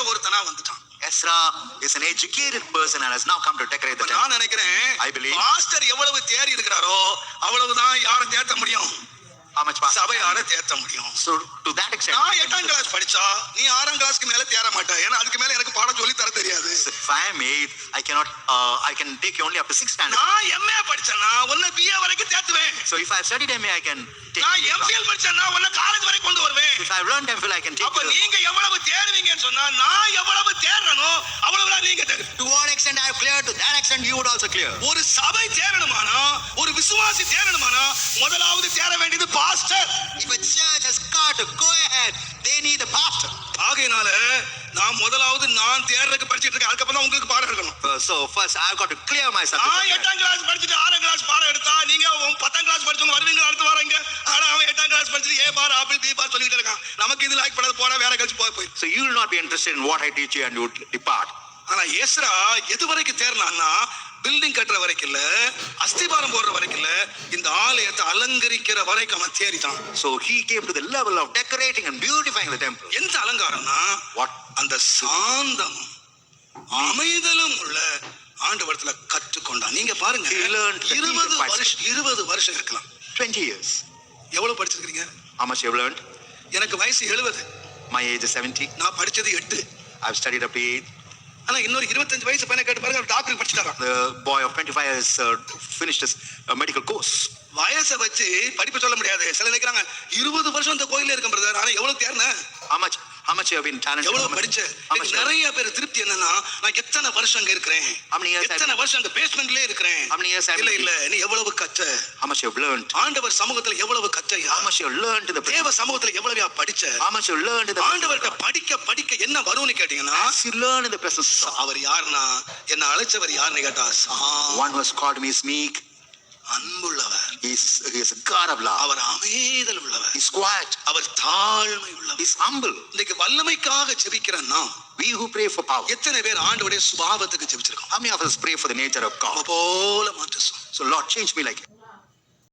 படிக்கிற ஒருத்தனா வந்துட்டான். Ezra is an educated person and has now come to decorate the temple. நான் நினைக்கிறேன், I believe பாஸ்டர் எவ்வளவு தேறி இருக்கிறாரோ அவ்வளவுதான் யாரை தேத்த முடியும்? how much pastor சபையார தேத்த முடியும். so to that extent நான் 8ஆம் கிளாஸ் படிச்சா நீ 6ஆம் கிளாஸ்க்கு மேல தேற மாட்ட. ஏன்னா அதுக்கு மேல எனக்கு பாடம் சொல்லி தர தெரியாது. if I am 8 I can take you only up to 6th standard. நான் MA படிச்சேன்னா உன்னை BA வரைக்கும் தேத்துவேன். so if I have studied MA I can take நான் MPhil படிச்சேன்னா உன்னை காலேஜ் வரைக்கும் கொண்டு வருவேன். if I have learned MPhil I can take அப்ப you. நீங்க எவ்வளவு தேறுவீங்கன்னு சொன்னா நான் எவ்வளவு தேறனோ அவ்வளவுதான் நீங்க தேறு. to what extent I have cleared, to that extent you would also clear. ஒரு சபை தேறணுமானா, ஒரு விசுவாசி தேறணுமானா முதலாவது தேற வேண்டியது pastor. if a church has got to go ahead they need a pastor. ஆகையினால நான் முதலாவது நான் தேர்றதுக்கு படிச்சிட்டு இருக்கேன். அதுக்கப்புறம் தான் உங்களுக்கு பாடம் எடுக்கணும். so first I have got to clear myself. நான் 8ஆம் கிளாஸ் படிச்சிட்டு 6ஆம் கிளாஸ் பாடம் எடுத்தா நீங்க 10ஆம் கிளாஸ் படிச்சவங்க வருவீங்க அடுத்து வாரங்க. ஆனா அவன் 8ஆம் கிளாஸ் படிச்சிட்டு A பார் ஆப்பிள் B பார் சொல்லிட்டு இருக்கான். நமக்கு இது லைக் பண்ணது போற வேற கழிச்சு போய் so you will not be interested in what I teach you and you would depart. ஆனா எஸ்ரா எது வரைக்கும் தேர்னான்னா பில்டிங் கட்டுற வரைக்கும் இல்ல, அஸ்திபாரம் போடுற வரைக்கும் இல்ல, இந்த ஆலயத்தை அலங்கரிக்கிற வரைக்கும் அவன் தேறிட்டான். so he came to the level of decorating and beautifying the temple. எந்த அலங்காரம்னா what அந்த சாந்தம் அமைதலும் உள்ள ஆண்டவரத்துல கற்றுக்கொண்டான். நீங்க பாருங்க, 20 வருஷம் இருக்கலாம், 20 years. எவ்வளவு படிச்சிருக்கீங்க? how much you have learned? எனக்கு வயசு 70, my age is 70. நான் படிச்சது 8. I have studied up to 8. ஆனா இன்னொரு 25 வயசு பையனை கேட்டு பாருங்க, doctor படிச்சிட்டாராம். the boy of 25 has finished his medical course. வயசை வச்சு படிப்பு சொல்ல முடியாது. சில நினைக்கிறாங்க 20 வருஷம் இந்த கோயில்ல இருக்கேன் பிரதர், ஆனா எவ்வளவு தேர்ன, how much you have been talented, எவ்வளவு படிச்ச. நிறைய பேர் திருப்தி என்னன்னா நான் எத்தனை வருஷம் அங்க இருக்கிறேன், எத்தனை வருஷம் அங்க பேஸ்மெண்ட்லயே இருக்கிறேன். இல்ல இல்ல, நீ எவ்வளவு கற்ற, how much you have learned, ஆண்டவர் சமூகத்துல எவ்வளவு கற்ற, how much you have learned in the தேவ சமூகத்துல எவ்வளவு படிச்ச, how much you learned in the ஆண்டவர்ட்ட படிக்க என்ன வரும்னு கேட்டீங்கன்னா, as you learn in the presence of God. அவர் யாருன்னா, என்ன அழைச்சவர் யாருன்னு கேட்டா, one who has called me is meek, அன்புள்ளவர். he is a God of love. அவர் அமைதல் உள்ளவர், he is quiet, அவர் தாழ்மை உள்ளவர், he is humble. இன்னைக்கு வல்லமைக்காக ஜெபிக்கிறேன்னா we who pray for power, எத்தனை பேர் ஆண்டவருடைய சுபாவத்துக்கு ஜெபிச்சிருக்கோம்? how many of us pray for the nature of God? போல மாற்று. so Lord, change me like you.